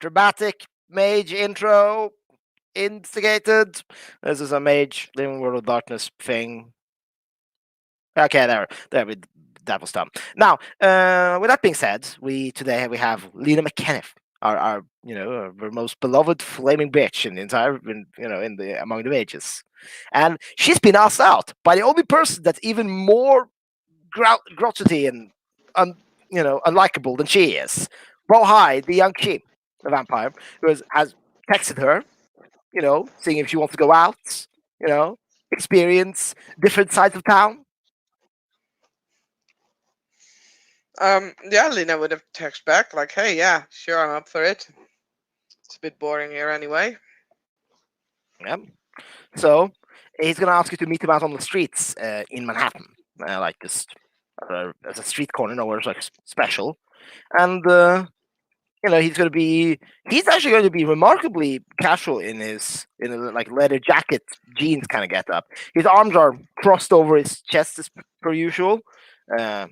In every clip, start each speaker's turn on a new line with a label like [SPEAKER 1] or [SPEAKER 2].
[SPEAKER 1] Dramatic mage intro instigated. This is a mage living world of darkness thing. Okay, there that was dumb. Now, with that being said, today we have Lena McKenniff, our most beloved flaming bitch in the entire, in the among the mages, and she's been asked out by the only person that's even more grotty and unlikable than she is. Bro, hi, the young sheep, the vampire, who has texted her, seeing if she wants to go out, experience different sides of town.
[SPEAKER 2] Yeah, Lena would have texted back like, "Hey, yeah, sure, I'm up for it. It's a bit boring here anyway."
[SPEAKER 1] Yeah. So he's gonna ask you to meet him out on the streets in Manhattan, like just as a street corner, nowhere it's like special, and he's actually going to be remarkably casual in a like leather jacket, jeans kind of get up. His arms are crossed over his chest as per usual. Uh,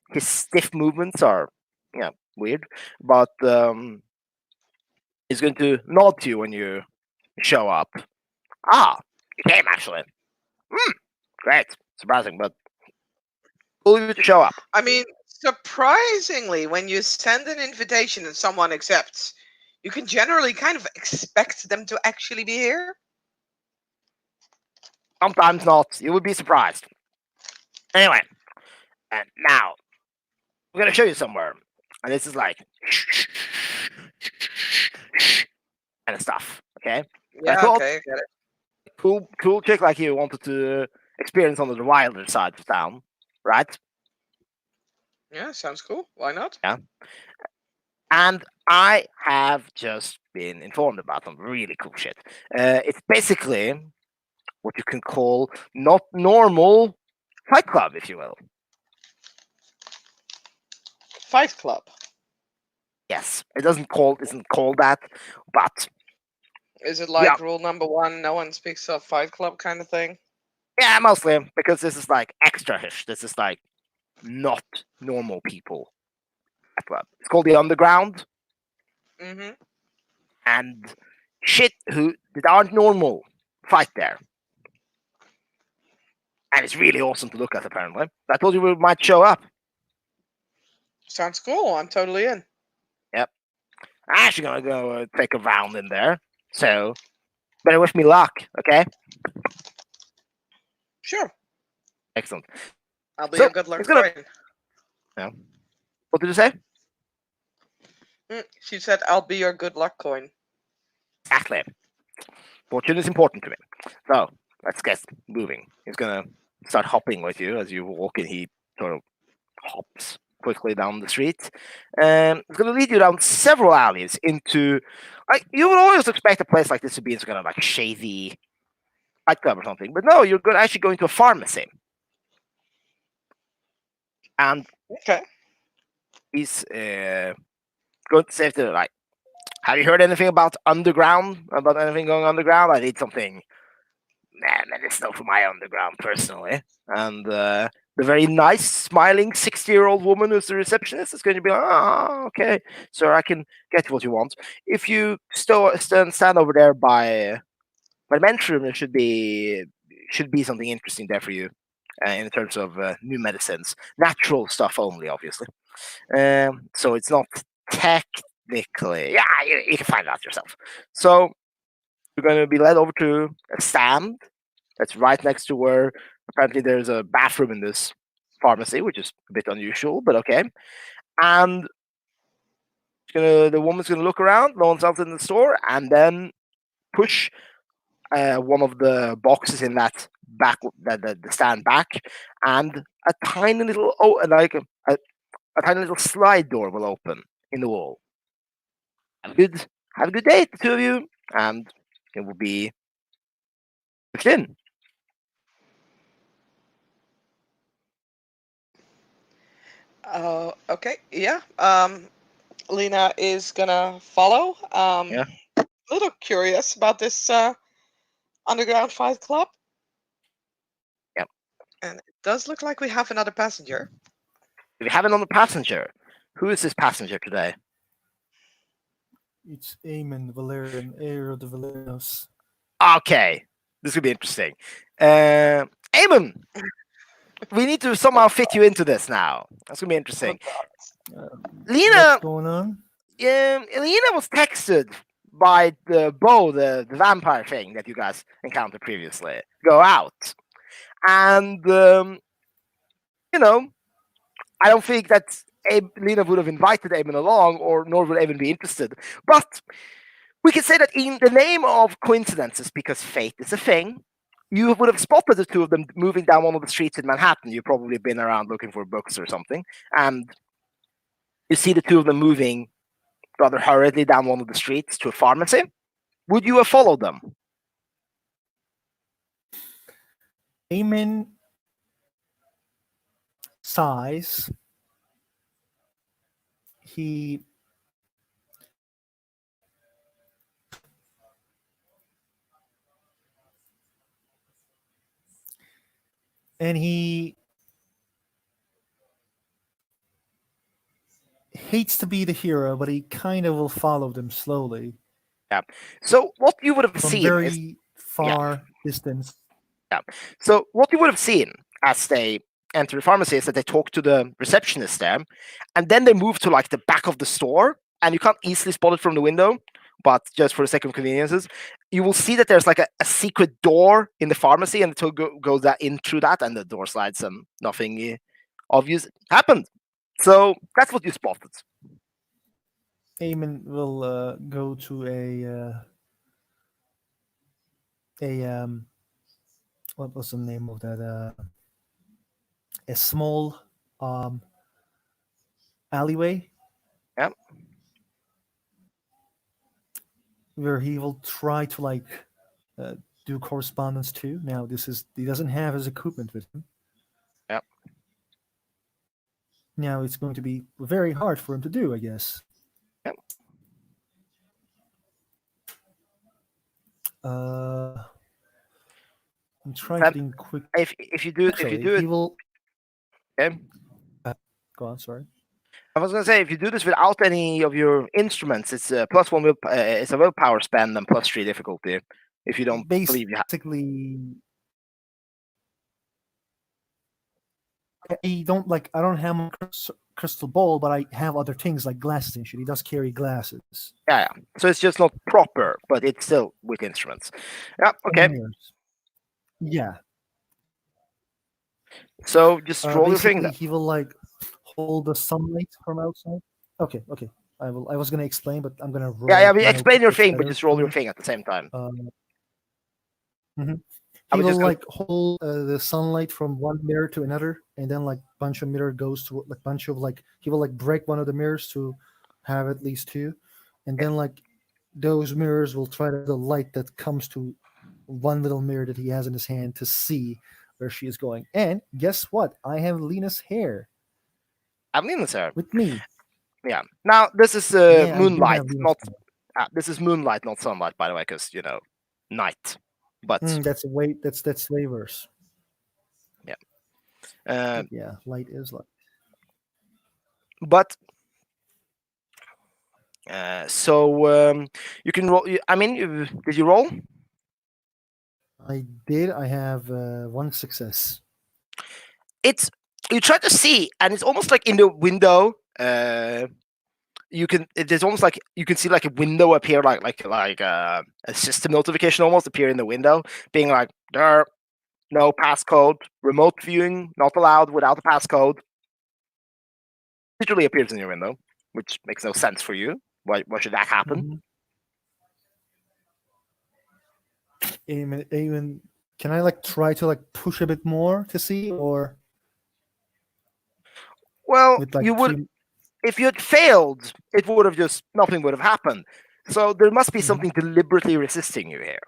[SPEAKER 1] his stiff movements are weird, but he's going to nod to you when you show up. Ah, you came actually. Great, surprising, but cool of you to show up.
[SPEAKER 2] I mean, surprisingly, when you send an invitation and someone accepts, you can generally kind of expect them to actually be here.
[SPEAKER 1] Sometimes not. You would be surprised. Anyway, and now I'm gonna show you somewhere, and this is like kind of stuff. Okay, I
[SPEAKER 2] Yeah,
[SPEAKER 1] thought
[SPEAKER 2] okay, I get it.
[SPEAKER 1] cool chick like you wanted to experience on the wilder side of town, right?
[SPEAKER 2] Yeah, sounds cool. Why not?
[SPEAKER 1] Yeah, and I have just been informed about some really cool shit. It's basically what you can call not normal Fight Club, if you will.
[SPEAKER 2] Fight Club.
[SPEAKER 1] Yes, isn't called that, but
[SPEAKER 2] Is it
[SPEAKER 1] yeah,
[SPEAKER 2] like rule number one, no one speaks of Fight Club kind of thing?
[SPEAKER 1] yeah, mostly because this is like extra-ish. This is like not normal people. It's called the Underground,
[SPEAKER 2] Mm-hmm.
[SPEAKER 1] and shit who that aren't normal fight there, and it's really awesome to look at. Apparently, I told you we might show up.
[SPEAKER 2] Sounds cool. I'm totally in.
[SPEAKER 1] Yep, I'm actually gonna go take a round in there. So better wish me luck, okay?
[SPEAKER 2] Sure.
[SPEAKER 1] Excellent.
[SPEAKER 2] I'll be
[SPEAKER 1] So
[SPEAKER 2] your good luck
[SPEAKER 1] it's gonna.
[SPEAKER 2] coin.
[SPEAKER 1] Yeah. What did you say?
[SPEAKER 2] She said, "I'll be your good luck coin."
[SPEAKER 1] Exactly. Fortune is important to me. So let's get moving. He's gonna start hopping with you as you walk, and he sort of hops quickly down the street. It's gonna lead you down several alleys into. Like you would always expect a place like this to be some kind of like shady nightclub or something, but no, actually going to a pharmacy, and
[SPEAKER 2] Okay.
[SPEAKER 1] he's going to say to like, "Have you heard anything about underground? About anything going underground? I need something medicinal for my underground personally." And the very nice, smiling 60-year-old woman who's the receptionist is going to be like, "Oh, okay, sir, I can get you what you want. If you stand over there by the men's room, there should be something interesting there for you." In terms of new medicines, natural stuff only, obviously. So it's not technically, yeah, you can find out yourself. So you're going to be led over to a stand that's right next to where apparently there's a bathroom in this pharmacy, which is a bit unusual, but okay. And the woman's gonna look around, no one's else in the store, and then push one of the boxes in that back, the stand back, and a tiny little a tiny little slide door will open in the wall. Have a good day, the two of you, and it will be pushed in.
[SPEAKER 2] Okay. Yeah. Lena is gonna follow.
[SPEAKER 1] Yeah,
[SPEAKER 2] A little curious about this underground fight club,
[SPEAKER 1] yeah.
[SPEAKER 2] and it does look like we have another passenger.
[SPEAKER 1] We have another passenger. Who is this passenger today?
[SPEAKER 3] It's Aemon Valerian, heir of the Valerianos.
[SPEAKER 1] Okay, this could be interesting. Eamon, we need to somehow fit you into this now. That's gonna be interesting.
[SPEAKER 3] What's
[SPEAKER 1] Lena,
[SPEAKER 3] going on?
[SPEAKER 1] Lena was texted by the Bo, the vampire thing that you guys encountered previously. Go out, and you know, I don't think that Lena would have invited Eamon along, or nor would Eamon be interested. But we can say that in the name of coincidences, because fate is a thing, you would have spotted the two of them moving down one of the streets in Manhattan. You've probably been around looking for books or something, and you see the two of them moving rather hurriedly down one of the streets to a pharmacy. Would you have followed them?
[SPEAKER 3] Aemon sighs. He and he hates to be the hero, but he kind of will follow them slowly
[SPEAKER 1] Yeah. So what you would have
[SPEAKER 3] from
[SPEAKER 1] seen is
[SPEAKER 3] very far distance.
[SPEAKER 1] yeah. So what you would have seen as they enter the pharmacy is that they talk to the receptionist there, and then they move to like the back of the store, and you can't easily spot it from the window. But just for the sake of conveniences, you will see that there's like a secret door in the pharmacy, and the two goes that in through that, and the door slides, and nothing obvious happened. So that's what you spotted.
[SPEAKER 3] Aemon will go to a what was the name of that? A small um, alleyway
[SPEAKER 1] Yeah.
[SPEAKER 3] where he will try to like uh, do correspondence too. Now this is he doesn't have his equipment with him.
[SPEAKER 1] Yeah.
[SPEAKER 3] Now it's going to be very hard for him to do, I guess.
[SPEAKER 1] Yeah.
[SPEAKER 3] I'm trying to
[SPEAKER 1] Then
[SPEAKER 3] think quick.
[SPEAKER 1] if you do
[SPEAKER 3] Actually,
[SPEAKER 1] it,
[SPEAKER 3] he will
[SPEAKER 1] okay.
[SPEAKER 3] go on. Sorry.
[SPEAKER 1] I was gonna say if you do this without any of your instruments, it's a plus one will. It's a willpower spend and plus three difficulty. If you don't believe you have.
[SPEAKER 3] Basically, I don't like. I don't have my crystal ball, but I have other things like glasses and shit. He does carry glasses
[SPEAKER 1] Yeah. So it's just not proper, but it's still with instruments. Yeah. Okay.
[SPEAKER 3] and mirrors. Yeah.
[SPEAKER 1] So just roll your thing
[SPEAKER 3] Basically,
[SPEAKER 1] then.
[SPEAKER 3] he will like hold the sunlight from outside. Okay. Okay. I will. I was gonna explain, but I'm gonna
[SPEAKER 1] Yeah.
[SPEAKER 3] roll
[SPEAKER 1] Yeah.
[SPEAKER 3] it
[SPEAKER 1] We
[SPEAKER 3] now.
[SPEAKER 1] explain your
[SPEAKER 3] It's
[SPEAKER 1] thing, but
[SPEAKER 3] better
[SPEAKER 1] just
[SPEAKER 3] for
[SPEAKER 1] roll your
[SPEAKER 3] me.
[SPEAKER 1] thing at the same time.
[SPEAKER 3] Mhm.
[SPEAKER 1] I
[SPEAKER 3] He
[SPEAKER 1] was
[SPEAKER 3] will
[SPEAKER 1] just gonna.
[SPEAKER 3] like hold the sunlight from one mirror to another, and then like bunch of mirror goes to like bunch of like he will like break one of the mirrors to have at least two, and then like those mirrors will try to the light that comes to one little mirror that he has in his hand to see where she is going. And guess what? I have Lena's hair
[SPEAKER 1] I'm in this here.
[SPEAKER 3] with me.
[SPEAKER 1] Yeah. Now this is
[SPEAKER 3] Yeah, I do
[SPEAKER 1] moonlight,
[SPEAKER 3] have Lena's
[SPEAKER 1] not
[SPEAKER 3] hair.
[SPEAKER 1] this is moonlight, not sunlight, by the way, because night. But
[SPEAKER 3] That's way that's way worse.
[SPEAKER 1] yeah. Uh,
[SPEAKER 3] But yeah, light is light.
[SPEAKER 1] but so you can roll. I mean, did you roll?
[SPEAKER 3] I did. I have one success.
[SPEAKER 1] It's you try to see, and it's almost like in the window. There's almost like you can see like a window appear, like a system notification almost appear in the window, being like there, no passcode, remote viewing not allowed without a passcode. Literally appears in your window, which makes no sense for you. Why should that happen?
[SPEAKER 3] Mhm. Even can I like try to like push a bit more to see or
[SPEAKER 1] Well,
[SPEAKER 3] with
[SPEAKER 1] you
[SPEAKER 3] like
[SPEAKER 1] would
[SPEAKER 3] three?
[SPEAKER 1] if you had failed, it would have just nothing would have happened. So there must be
[SPEAKER 3] Mhm.
[SPEAKER 1] something deliberately resisting you here.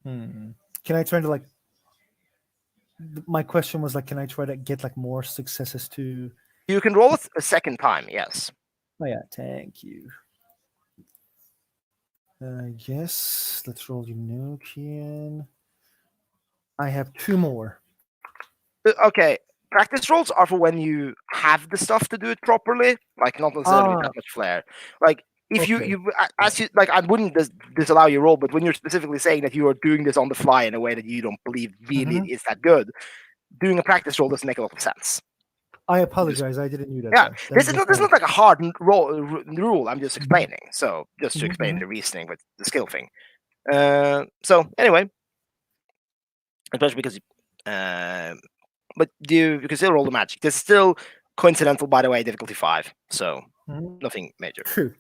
[SPEAKER 3] Hmm. Can I try to like? My question was like, can I try to get like more successes to?
[SPEAKER 1] You can roll it a second time, yes.
[SPEAKER 3] Oh yeah, thank you. Yes, let's roll Enochian. I have two more.
[SPEAKER 1] Okay, practice rolls are for when you have the stuff to do it properly, like not necessarily that much flair. Like if
[SPEAKER 3] Okay.
[SPEAKER 1] you as you like, I wouldn't disallow your roll, but when you're specifically saying that you are doing this on the fly in a way that you don't believe really
[SPEAKER 3] Mhm.
[SPEAKER 1] is that good, doing a practice roll doesn't make a lot of sense.
[SPEAKER 3] I apologize. I didn't know that.
[SPEAKER 1] Yeah,
[SPEAKER 3] Then.
[SPEAKER 1] this is not like a hard rule. I'm just
[SPEAKER 3] Mhm.
[SPEAKER 1] explaining. So just to explain
[SPEAKER 3] Mhm.
[SPEAKER 1] the reasoning with the skill thing. So anyway, especially because, but you can still roll the magic. This is still coincidental, by the way, difficulty 5. So
[SPEAKER 3] Mhm.
[SPEAKER 1] nothing major.
[SPEAKER 3] True.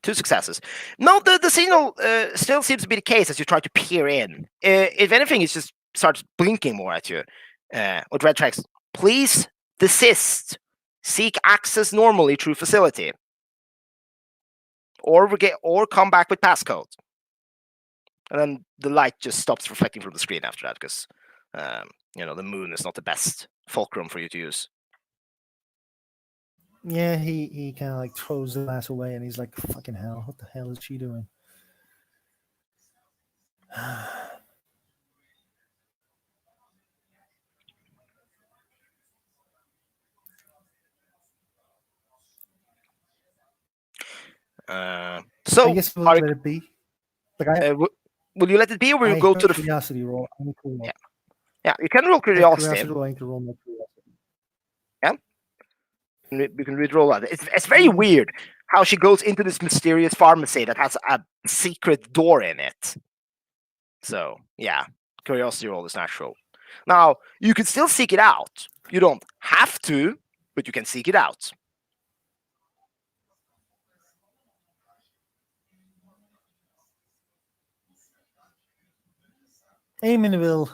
[SPEAKER 1] 2 successes. No, the signal still seems to be the case as you try to peer in. If anything, it just starts blinking more at you. With red tracks, please desist. Seek access normally through facility. Or come back with passcode. And then the light just stops reflecting from the screen after that because the moon is not the best fulcrum for you to use.
[SPEAKER 3] Yeah, he kind of like throws the glass away, and he's like, "Fucking hell! What the hell is she doing?"
[SPEAKER 1] So
[SPEAKER 3] I guess we'll let it be. Like
[SPEAKER 1] will you let it be, or will you
[SPEAKER 3] I
[SPEAKER 1] go
[SPEAKER 3] have
[SPEAKER 1] to
[SPEAKER 3] a
[SPEAKER 1] the?
[SPEAKER 3] curiosity roll. I need to roll.
[SPEAKER 1] Yeah, you can roll
[SPEAKER 3] I have
[SPEAKER 1] curiosity.
[SPEAKER 3] curiosity roll. I need to roll my curiosity.
[SPEAKER 1] Yeah, you can re-roll that. It's very weird how she goes into this mysterious pharmacy that has a secret door in it. So yeah, curiosity roll is natural. Now you can still seek it out. You don't have to, but you can seek it out.
[SPEAKER 3] Eamon will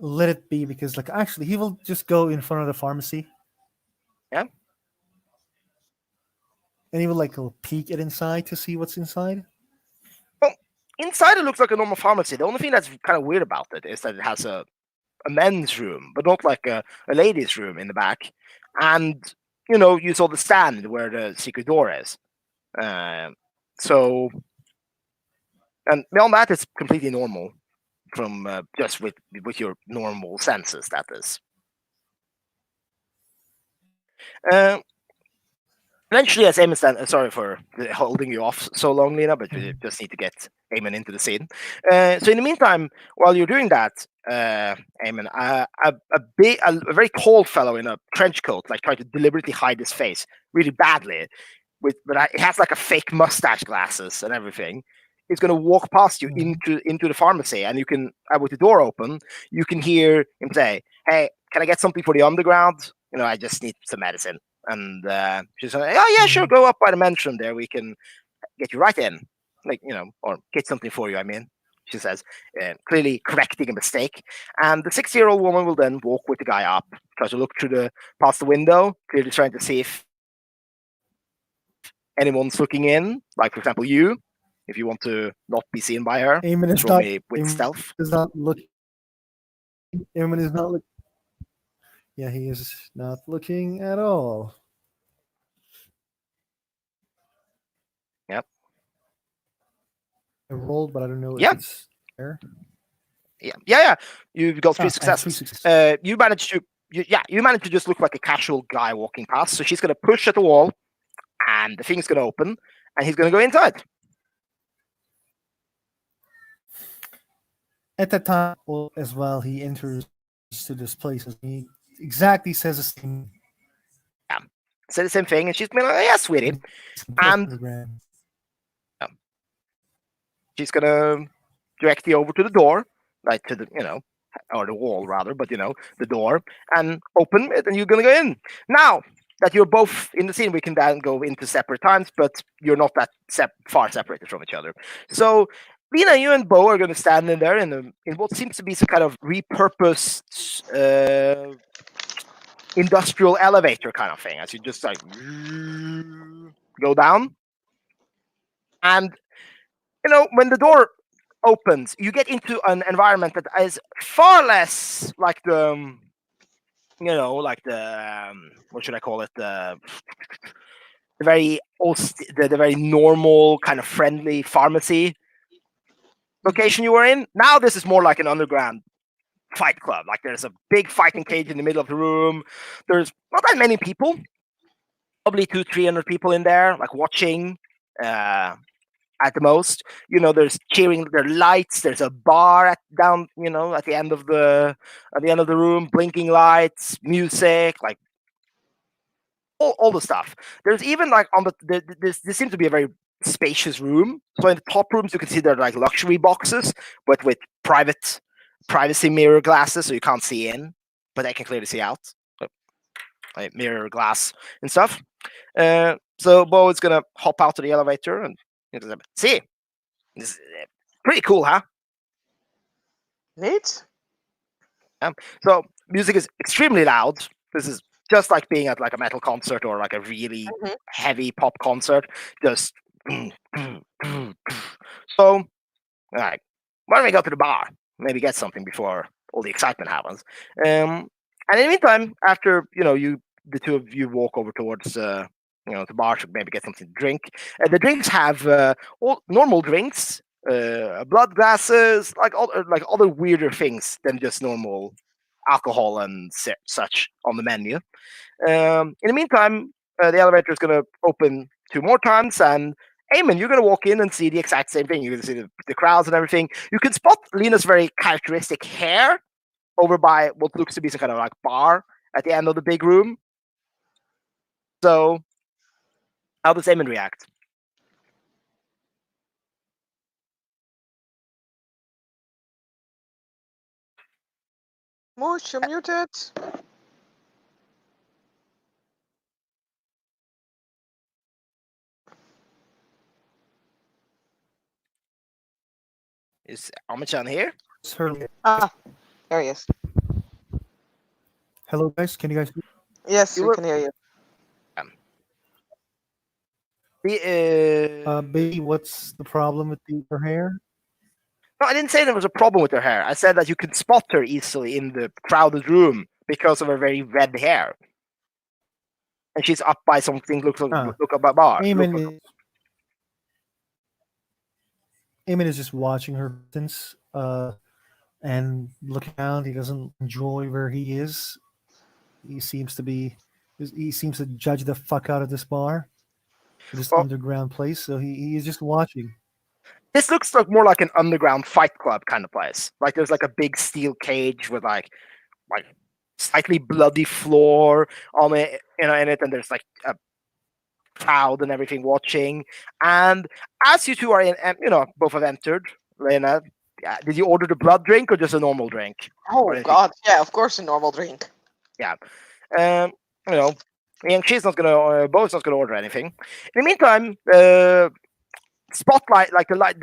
[SPEAKER 3] let it be because, like, actually, he will just go in front of the pharmacy.
[SPEAKER 1] Yeah.
[SPEAKER 3] And he will like go peek it inside to see what's inside.
[SPEAKER 1] Well, inside it looks like a normal pharmacy. The only thing that's kind of weird about it is that it has a men's room, but not like a ladies' room in the back. And you saw the stand where the secret door is. So, and beyond that, it's completely normal from just with your normal senses. That is. Eventually, as Eamon stands, sorry for holding you off so long, Lena, but we just need to get Eamon into the scene. So in the meantime, while you're doing that, Eamon, a very tall fellow in a trench coat, like trying to deliberately hide his face really badly, it has like a fake mustache, glasses, and everything. He's going to walk past you into the pharmacy, and you can, with the door open, you can hear him say, "Hey, can I get something for the underground? I just need some medicine." And she's like, "Oh yeah, sure, go up by the men's room there. We can get you right in, or get something for you." I mean, she says, clearly correcting a mistake. And the 60-year-old woman will then walk with the guy up, try to look past the window, clearly trying to see if anyone's looking in, like for example you, if you want to not be seen by her.
[SPEAKER 3] Eamon is
[SPEAKER 1] Roll
[SPEAKER 3] not.
[SPEAKER 1] me with stealth.
[SPEAKER 3] Is not looking. Eamon is not looking. Yeah, he is not looking at all.
[SPEAKER 1] Yep.
[SPEAKER 3] I rolled, but I don't know
[SPEAKER 1] Yeah.
[SPEAKER 3] if it's there.
[SPEAKER 1] Yeah. You've got 3
[SPEAKER 3] I have
[SPEAKER 1] successes.
[SPEAKER 3] 3 successes.
[SPEAKER 1] You managed to just look like a casual guy walking past. So she's going to push at the wall, and the thing's going to open, and he's going to go inside.
[SPEAKER 3] At that time, as well, he enters to this place. And he exactly says the same.
[SPEAKER 1] Yeah. Say the same thing, and she's going like, "Yeah, sweetie." And she's going to direct you over to the door, like to the, or the wall rather, but the door, and open it, and you're going to go in. Now that you're both in the scene, we can then go into separate times, but you're not that far separated from each other. So Lena, you and Bo are going to stand in there in what seems to be some kind of repurposed industrial elevator kind of thing, as you just like go down. And when the door opens, you get into an environment that is far less like the what should I call it, the very the very normal kind of friendly pharmacy location you were in. Now this is more like an underground fight club. Like there's a big fighting cage in the middle of the room. There's not that many people, probably 200-300 people in there, like watching. At the most, there's cheering, there are lights, there's a bar down, at the end of the room, blinking lights, music, like all the stuff. There's even like this seems to be a very spacious room. So in the top rooms you can see there are like luxury boxes, but with privacy mirror glasses, so you can't see in, but I can clearly see out. So, like mirror glass and stuff. So Bo is gonna hop out to the elevator and see. This is pretty cool, huh?
[SPEAKER 2] Neat.
[SPEAKER 1] So music is extremely loud. This is just like being at like a metal concert or like a really heavy pop concert. Just so, all right. Why don't we go to the bar? Maybe get something before all the excitement happens. And in the meantime, after the two of you walk over towards the bar to maybe get something to drink. The drinks have all normal drinks, blood glasses, like other weirder things than just normal alcohol and such on the menu. In the meantime, the elevator is going to open 2 more times, and Eamon, you're going to walk in and see the exact same thing. You're going to see the crowds and everything. You can spot Lena's very characteristic hair over by what looks to be some kind of like bar at the end of the big room. So, how does Eamon react?
[SPEAKER 2] Moosh, you're muted.
[SPEAKER 1] Is Amachan here?
[SPEAKER 3] Certainly.
[SPEAKER 2] Ah, there he is.
[SPEAKER 3] Hello, guys. Can you guys hear?
[SPEAKER 2] Yes,
[SPEAKER 1] You
[SPEAKER 2] we
[SPEAKER 1] were-
[SPEAKER 2] can hear you.
[SPEAKER 3] Baby, what's the problem with her hair?
[SPEAKER 1] No, I didn't say there was a problem with her hair. I said that you could spot her easily in the crowded room because of her very red hair. And she's up by something look up a bar.
[SPEAKER 3] Eamon is just watching her since and looking around. He doesn't enjoy where he is. He seems to judge the fuck out of this bar, this
[SPEAKER 1] Well-
[SPEAKER 3] underground place. So he's just watching.
[SPEAKER 1] This looks like more like an underground fight club kind of place. Like there's like a big steel cage with like slightly bloody floor on it, in it, and there's like a crowd and everything watching. And as you two are in, both have entered, Lena, did you order the blood drink or just a normal drink?
[SPEAKER 2] Oh
[SPEAKER 1] anything.
[SPEAKER 2] God, yeah, of course a normal drink.
[SPEAKER 1] And she's not gonna, Bo's not gonna order anything. In the meantime, spotlight, like the lights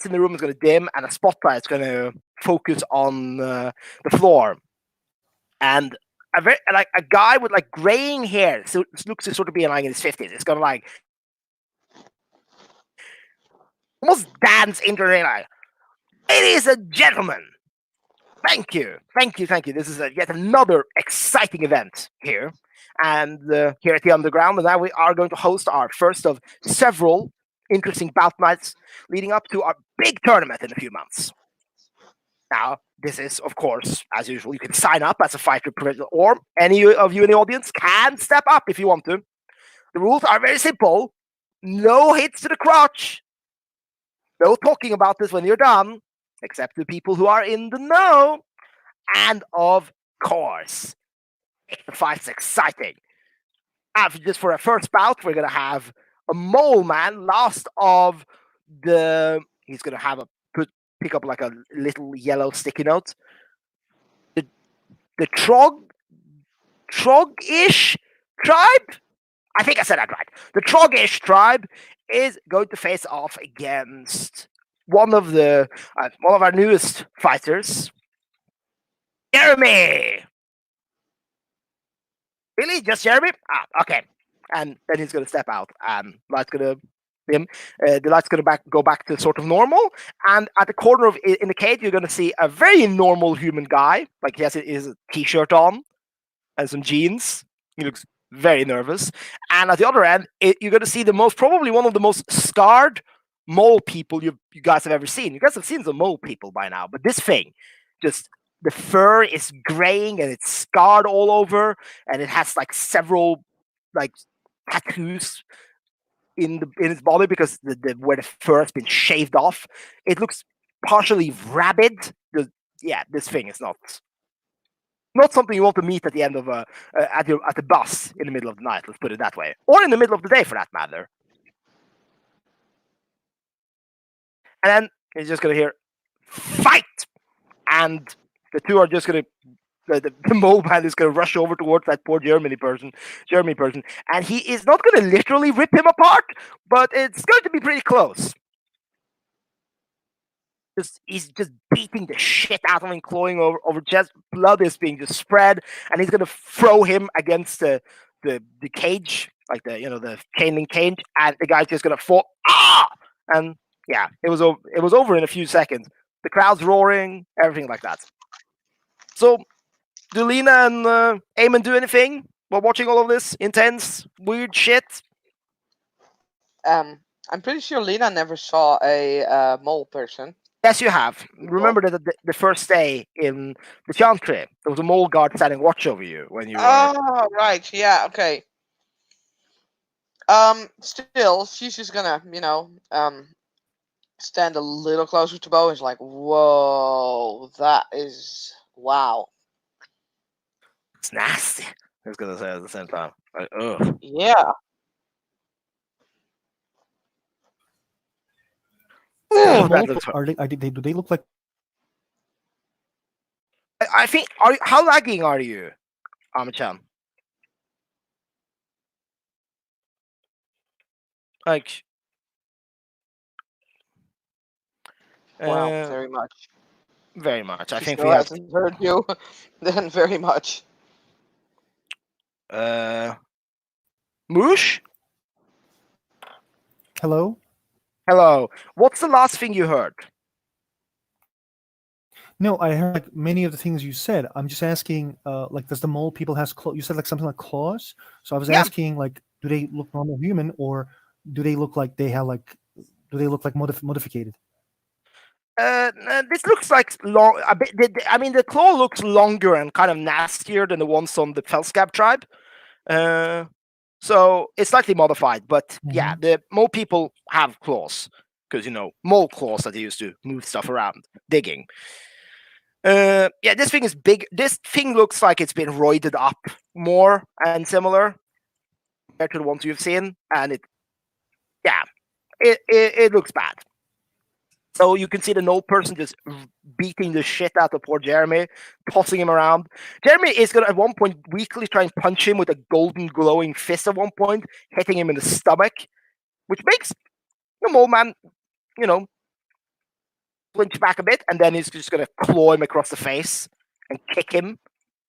[SPEAKER 1] in the room is gonna dim, and a spotlight is gonna focus on the floor, and a guy with like graying hair, so looks to sort of be like in his 50s. It's gonna like almost dance into the like, ladies and gentlemen, thank you. This is yet another exciting event here, and here at the Underground, and now we are going to host our first of several interesting bout nights leading up to our big tournament in a few months. Now, this is, of course, as usual, you can sign up as a fighter, or any of you in the audience can step up if you want to. The rules are very simple. No hits to the crotch. No talking about this when you're done, except the people who are in the know. And, of course, the fight's exciting. Just for a first bout, we're going to have a mole man, last of the... He's going to have pick up like a little yellow sticky note. The Trog-ish tribe? I think I said that right. The Trog-ish tribe is going to face off against one of our newest fighters, Jeremy. Really? Just Jeremy? Okay. And then he's going to step out, and light's going to the light's going to go back to sort of normal. And at the corner in the cage, you're going to see a very normal human guy. Like he has his t-shirt on and some jeans. He looks very nervous. And at the other end, you're going to see probably one of the most scarred mole people you guys have ever seen. You guys have seen some mole people by now, but this thing, just the fur is graying and it's scarred all over, and it has like several like tattoos in its body because where the fur has been shaved off. It looks partially rabid. Yeah, this thing is not something you want to meet at the end of at the bus in the middle of the night. Let's put it that way, or in the middle of the day for that matter. And then you're just gonna hear fight, and the two are just gonna. The mole man is going to rush over towards that poor Jeremy person, and he is not going to literally rip him apart, but it's going to be pretty close. He's just beating the shit out of him, clawing over chest. Blood is being just spread, and he's going to throw him against the cage, like the chain link cage, and the guy's just going to fall. And yeah, it was over in a few seconds. The crowd's roaring, everything like that. So, do Lena and Eamon do anything while watching all of this intense, weird shit?
[SPEAKER 2] I'm pretty sure Lena never saw a mole person.
[SPEAKER 1] Yes, you have. Remember that the first day in the Chantry, there was a mole guard standing watch over you when you were.
[SPEAKER 2] Oh, right. Yeah. Okay. Still, she's just gonna, stand a little closer to Bo. It's like, whoa, that is wow.
[SPEAKER 1] It's nasty. I was gonna say at the same time. Like, ugh.
[SPEAKER 2] Yeah.
[SPEAKER 1] Ooh, that
[SPEAKER 3] Mole,
[SPEAKER 1] looks.
[SPEAKER 3] do they look like?
[SPEAKER 1] I think. How lagging are you, Amachan? Like.
[SPEAKER 2] Wow. Very much.
[SPEAKER 1] Very much. I
[SPEAKER 2] She
[SPEAKER 1] think
[SPEAKER 2] still
[SPEAKER 1] we have.
[SPEAKER 2] hasn't heard you. Then very much.
[SPEAKER 1] Moosh?
[SPEAKER 3] Hello.
[SPEAKER 1] Hello. What's the last thing you heard?
[SPEAKER 3] No, I heard like many of the things you said. I'm just asking, like, does the mole people has claws? You said like something like claws. So I was
[SPEAKER 1] Yeah.
[SPEAKER 3] asking, like, do they look normal human, or do they look like they have like, do they look like modificated?
[SPEAKER 1] This looks like long. A bit. I mean, the claw looks longer and kind of nastier than the ones on the Felscab tribe. So it's slightly modified, but yeah, the mole people have claws because mole claws that they use to move stuff around, digging. Yeah, this thing is big. This thing looks like it's been roided up more and similar compared to the ones you've seen, and it looks bad. So you can see the old person just beating the shit out of poor Jeremy, tossing him around. Jeremy is going to, at one point, weakly try and punch him with a golden glowing fist at one point, hitting him in the stomach, which makes the mole man, flinch back a bit, and then he's just going to claw him across the face and kick him,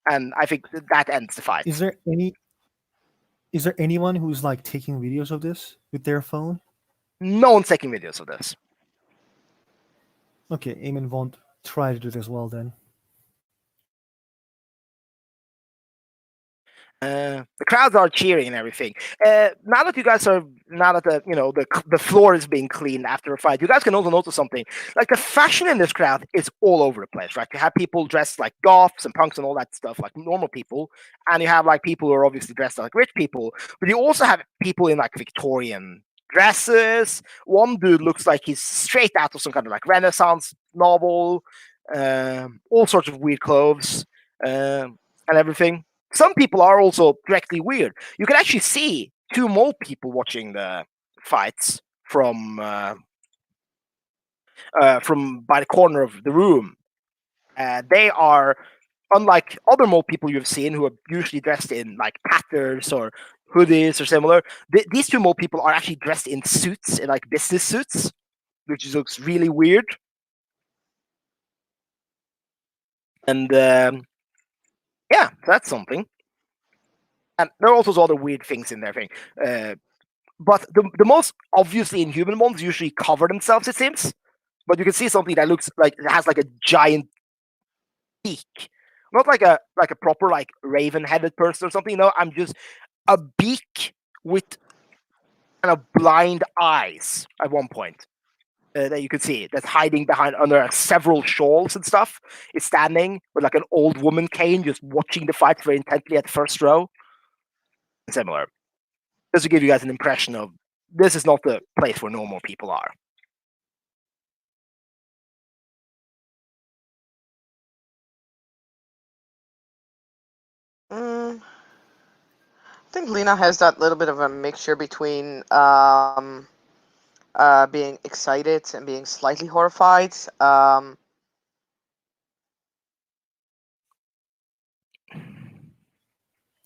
[SPEAKER 1] and I think that ends the fight.
[SPEAKER 3] Is there anyone who's like taking videos of this with their phone?
[SPEAKER 1] No one's taking videos of this.
[SPEAKER 3] Okay, Eamon won't try to do it as well then.
[SPEAKER 1] The crowds are cheering and everything. Now that the floor is being cleaned after a fight, you guys can also notice something. Like the fashion in this crowd is all over the place, right? You have people dressed like goths and punks and all that stuff, like normal people, and you have like people who are obviously dressed like rich people. But you also have people in like Victorian dresses. One dude looks like he's straight out of some kind of like Renaissance novel. All sorts of weird clothes and everything. Some people are also directly weird. You can actually see two mole people watching the fights from by the corner of the room. They are, unlike other mole people you've seen who are usually dressed in like patters or hoodies or similar. These two mole people are actually dressed in suits, in like business suits, which looks really weird. And yeah, that's something. And there are also other weird things in their thing. But the most obviously inhuman ones usually cover themselves, it seems. But you can see something that looks like it has like a giant beak. Not like a proper like raven-headed person or something. No, I'm just a beak with kind of blind eyes at one point. that you can see that's hiding behind under several shawls and stuff is standing with like an old woman cane, just watching the fight very intently at the first row. Similar, just to give you guys an impression of this is not the place where normal people are.
[SPEAKER 2] I think Lena has that little bit of a mixture between being excited and being slightly horrified.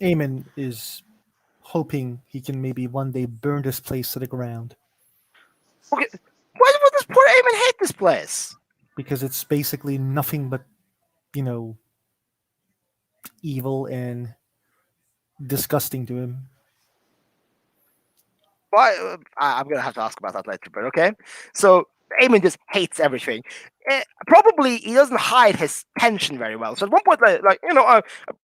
[SPEAKER 3] Eamon is hoping he can maybe one day burn this place to the ground
[SPEAKER 1] Okay, why would this poor Eamon hate this place?
[SPEAKER 3] because it's basically nothing but, you know, evil and disgusting to him.
[SPEAKER 1] Why? I'm gonna have to ask about that later, but okay. So Eamon just hates everything. Probably he doesn't hide his tension very well. So at one point, like you know, a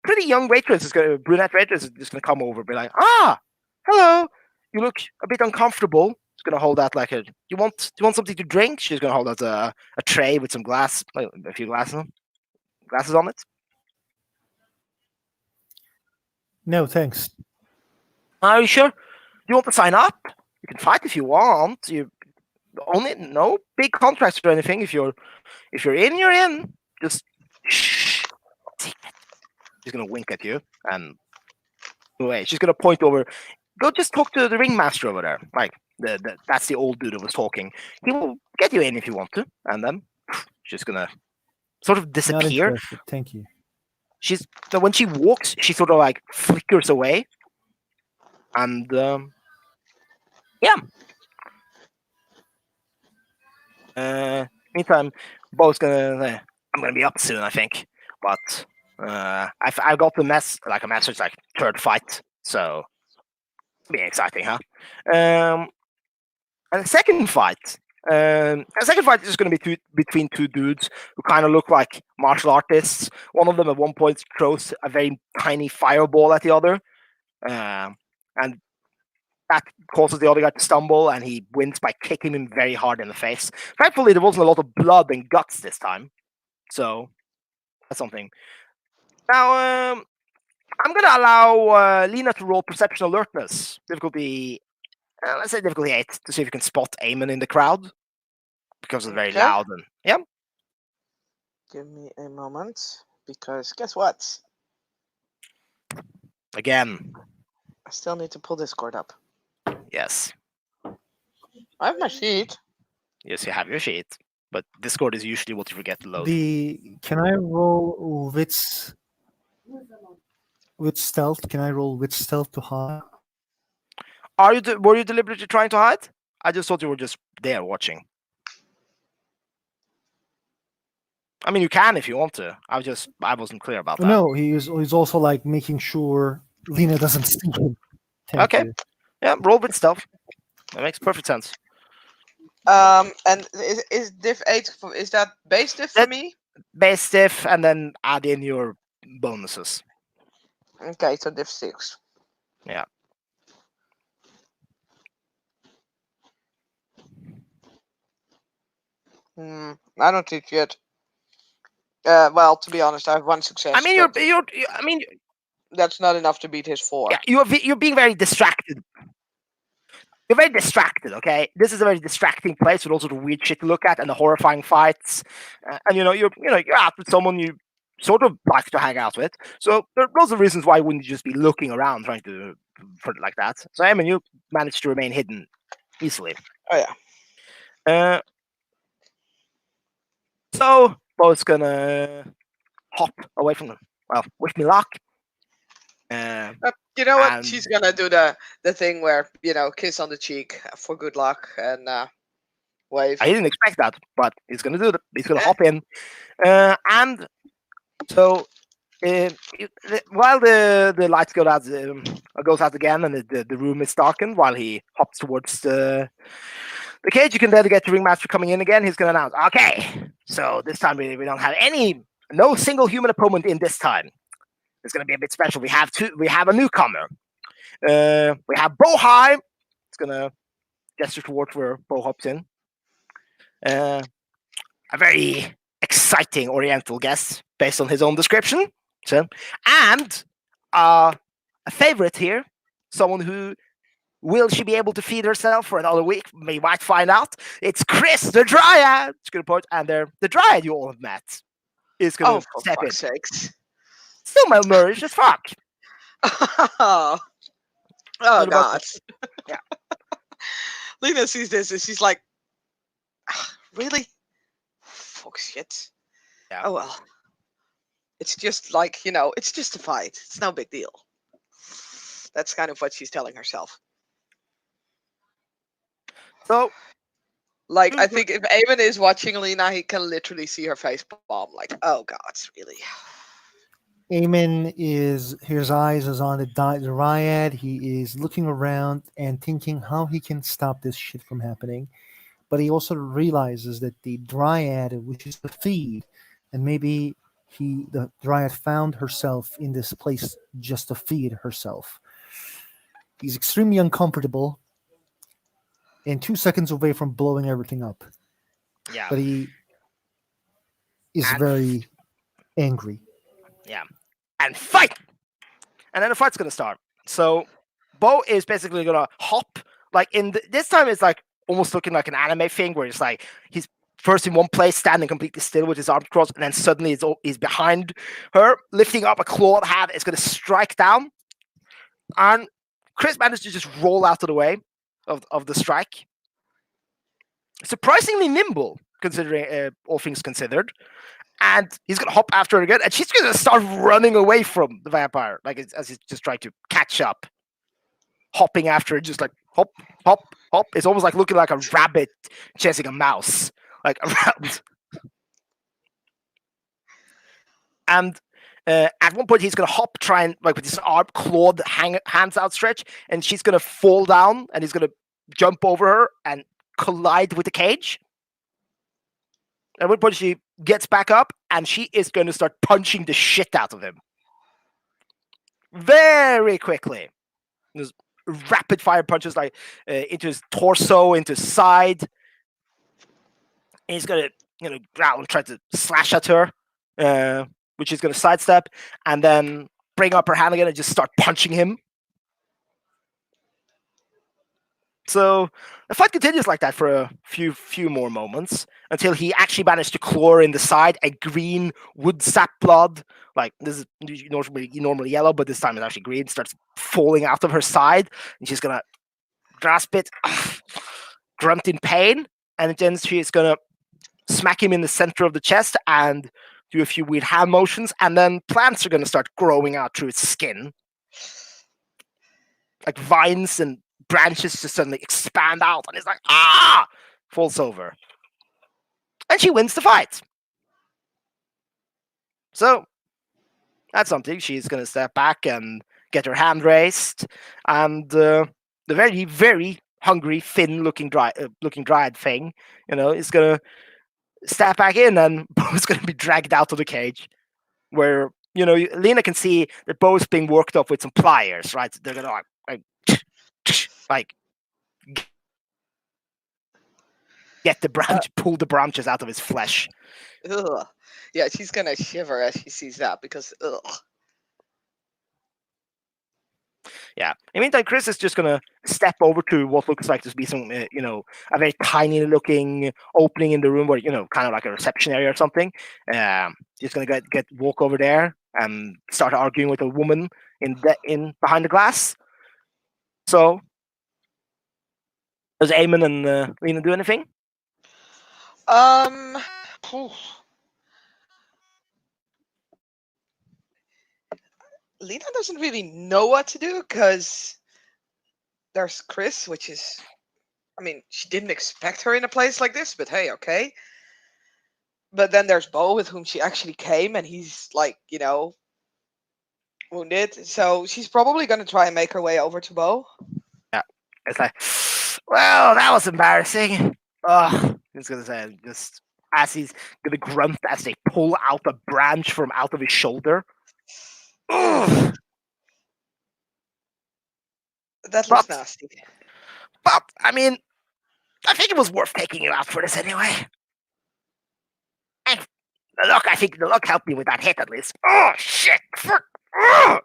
[SPEAKER 1] pretty young waitress is gonna, brunette waitress is just gonna come over, and be like, "Ah, hello. You look a bit uncomfortable." She's gonna hold out like a. You want? Do you want something to drink? She's gonna hold out a tray with some glass, like, a few glasses on it.
[SPEAKER 3] No, thanks.
[SPEAKER 1] Are you sure? Do you want to sign up? You can fight if you want. You only no big contracts or anything. If you're in, you're in. Just shh. She's gonna wink at you and wait. She's gonna point over. Go just talk to the ringmaster over there. Like that's the old dude who was talking. He will get you in if you want to. And then she's gonna sort of
[SPEAKER 3] Not
[SPEAKER 1] disappear.
[SPEAKER 3] interested. Thank you.
[SPEAKER 1] So when she walks, she sort of like flickers away. And yeah. Meantime, Bo's gonna. I'm gonna be up soon, I think. But I got the a message like third fight, so be exciting, huh? And the second fight. The second fight is going to be between two dudes who kind of look like martial artists. One of them at one point throws a very tiny fireball at the other, and that causes the other guy to stumble, and he wins by kicking him very hard in the face. Thankfully, there wasn't a lot of blood and guts this time, so that's something. Now, I'm going to allow Lena to roll perception alertness. Difficulty, let's say difficulty 8, to see if you can spot Eamon in the crowd, because it's very
[SPEAKER 2] Okay.
[SPEAKER 1] loud. And yeah,
[SPEAKER 2] Give me a moment, because guess what?
[SPEAKER 1] again,
[SPEAKER 2] I still need to pull Discord up.
[SPEAKER 1] yes.
[SPEAKER 2] I have my sheet.
[SPEAKER 1] Yes, you have your sheet, but Discord is usually what you forget to load.
[SPEAKER 3] Can I roll with stealth? Can I roll with stealth to hide?
[SPEAKER 1] Were you deliberately trying to hide? I just thought you were just there watching. I mean, you can if you want to. I wasn't clear about that.
[SPEAKER 3] No, he's also like making sure Lena doesn't see him. Thank
[SPEAKER 1] Okay.
[SPEAKER 3] you.
[SPEAKER 1] Yeah, roll with stealth. That makes perfect sense.
[SPEAKER 2] And is diff 8 is that base diff for
[SPEAKER 1] That-
[SPEAKER 2] me?
[SPEAKER 1] Base diff, and then add in your bonuses.
[SPEAKER 2] Okay, so diff 6.
[SPEAKER 1] Yeah.
[SPEAKER 2] I don't think yet. Well, to be honest, I have one success.
[SPEAKER 1] I mean,
[SPEAKER 2] but
[SPEAKER 1] I mean,
[SPEAKER 2] that's not enough to beat his 4.
[SPEAKER 1] yeah, you're being very distracted. You're very distracted, okay? This is a very distracting place with all sort of weird shit to look at and the horrifying fights. And you're out with someone you sort of like to hang out with. So there are lots of reasons why wouldn't you just be looking around trying to put it like that. So I mean, you managed to remain hidden easily.
[SPEAKER 2] Oh yeah.
[SPEAKER 1] So Bo's gonna hop away from them. Well, wish me luck.
[SPEAKER 2] You know what?
[SPEAKER 1] And-
[SPEAKER 2] She's gonna do the thing where kiss on the cheek for good luck and wave.
[SPEAKER 1] I didn't expect that, but he's gonna do it. He's gonna hop in, and so while the lights goes out again, and the room is darkened, while he hops towards the cage, you can then get the ringmaster coming in again. He's gonna announce, okay, so this time we don't have no single human opponent in this time. It's gonna be a bit special. We have a newcomer. We have Bohai. It's gonna gesture towards where Bo hops in. Uh, a very exciting Oriental guest based on his own description. So, and a favorite here, someone who will she be able to feed herself for another week? We might find out. It's Chris, the Dryad. It's gonna put, and the Dryad you all have met is
[SPEAKER 2] Oh,
[SPEAKER 1] gonna
[SPEAKER 2] for
[SPEAKER 1] step in.
[SPEAKER 2] fuck's sakes.
[SPEAKER 1] Still malnourished as fuck.
[SPEAKER 2] Oh, oh
[SPEAKER 1] What about
[SPEAKER 2] God.
[SPEAKER 1] yeah,
[SPEAKER 2] Lena sees this and she's like, "Ah, really? Fuck shit.
[SPEAKER 1] yeah.
[SPEAKER 2] Oh well. It's just like, it's just a fight. It's no big deal." That's kind of what she's telling herself.
[SPEAKER 1] So
[SPEAKER 2] Like, I think if Eamon is watching Lena, he can literally see her face palm. Like, oh God, really?
[SPEAKER 3] Eamon is his eyes is on the Dryad. He is looking around and thinking how he can stop this shit from happening. But he also realizes that the Dryad wishes to feed, and maybe the Dryad found herself in this place just to feed herself. He's extremely uncomfortable and 2 seconds away from blowing everything up.
[SPEAKER 1] yeah,
[SPEAKER 3] But he is
[SPEAKER 1] and
[SPEAKER 3] very angry.
[SPEAKER 1] yeah, and fight. And then the fight's gonna start. So Bo is basically gonna hop. Like this time, it's like almost looking like an anime thing where it's like he's first in one place, standing completely still with his arms crossed, and then suddenly he's behind her, lifting up a clawed hand. It's gonna strike down, and Chris managed to just roll out of the way of the strike. Surprisingly nimble, considering all things considered. And he's gonna hop after her again, and she's gonna start running away from the vampire, like as he's just trying to catch up, hopping after it, just like hop, hop, hop. It's almost like looking like a rabbit chasing a mouse, like around. And at one point, he's gonna hop, try and like with his arm clawed, hands outstretched, and she's gonna fall down, and he's gonna jump over her and collide with the cage. At one point, she gets back up, and she is going to start punching the shit out of him very quickly. There's rapid fire punches like into his torso, into his side. And he's gonna, growl and try to slash at her, which is gonna sidestep, and then bring up her hand again and just start punching him. So the fight continues like that for a few more moments until he actually managed to claw her in the side a green wood sap blood. Like this is normally yellow, but this time it's actually green. Starts falling out of her side, and she's gonna grasp it, grunt in pain, and then she's gonna smack him in the center of the chest and do a few weird hand motions, and then plants are gonna start growing out through its skin, like vines and branches just suddenly expand out, and it's like falls over, and she wins the fight. So that's something. She's gonna step back and get her hand raised, and the very very hungry, thin looking dryad thing, is gonna step back in, and Bo's gonna be dragged out of the cage, where Lena can see that Bo's being worked up with some pliers, right? They're gonna like get the branch, pull the branches out of his flesh.
[SPEAKER 2] Ugh. Yeah, she's gonna shiver as she sees that because, ugh.
[SPEAKER 1] Yeah. In the meantime, Chris is just gonna step over to what looks like to be some, a very tiny looking opening in the room where, kind of like a reception area or something. He's gonna walk over there and start arguing with a woman in behind the glass. So, does Eamon and Lena do anything?
[SPEAKER 2] Phew. Lena doesn't really know what to do because there's Chris, which is, I mean, she didn't expect her in a place like this, but hey, okay. But then there's Bo, with whom she actually came, and he's like, wounded. So she's probably going to try and make her way over to Bo.
[SPEAKER 1] Yeah. It's like, well, that was embarrassing. He's gonna say, just as he's gonna grunt as they pull out a branch from out of his shoulder. Ugh.
[SPEAKER 2] That looks nasty.
[SPEAKER 1] But I mean, I think it was worth taking you out for this anyway. And I think the luck helped me with that hit at least. Oh shit! Fuck! Ugh.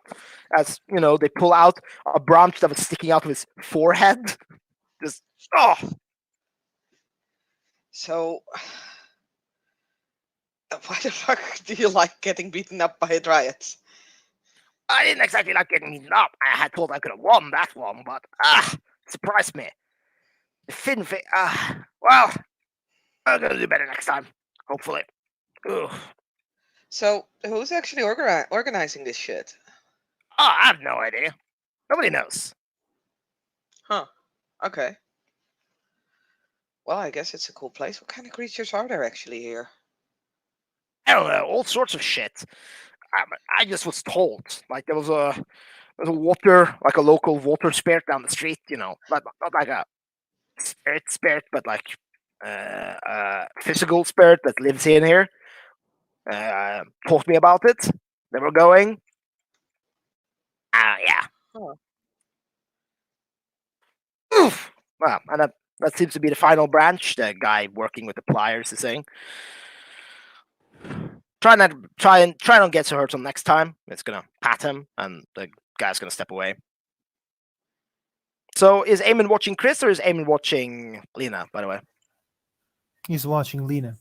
[SPEAKER 1] As you know, they pull out a branch that was sticking out of his forehead. Just oh,
[SPEAKER 2] So, why the fuck do you like getting beaten up by a dryad?
[SPEAKER 1] I didn't exactly like getting beaten up. I had thought I could have won that one, but surprised me. The Finn thing. Well, I'm gonna do better next time. Hopefully. Ugh.
[SPEAKER 2] So, who's actually organizing this shit?
[SPEAKER 1] Oh, I have no idea. Nobody knows.
[SPEAKER 2] Huh. Okay. Well, I guess it's a cool place. What kind of creatures are there actually here?
[SPEAKER 1] I don't know, all sorts of shit. I just was told, like there was a water, like a local water spirit down the street. You know, not like a spirit, but like physical spirit that lives in here. Taught me about it. They were going. Yeah.
[SPEAKER 2] Huh.
[SPEAKER 1] Oof. Well, and that seems to be the final branch. The guy working with the pliers is saying. Try and not get so hurt on next time. It's gonna pat him, and the guy's gonna step away. So is Eamon watching Chris or is Eamon watching Lena? By the way,
[SPEAKER 3] He's watching Lena.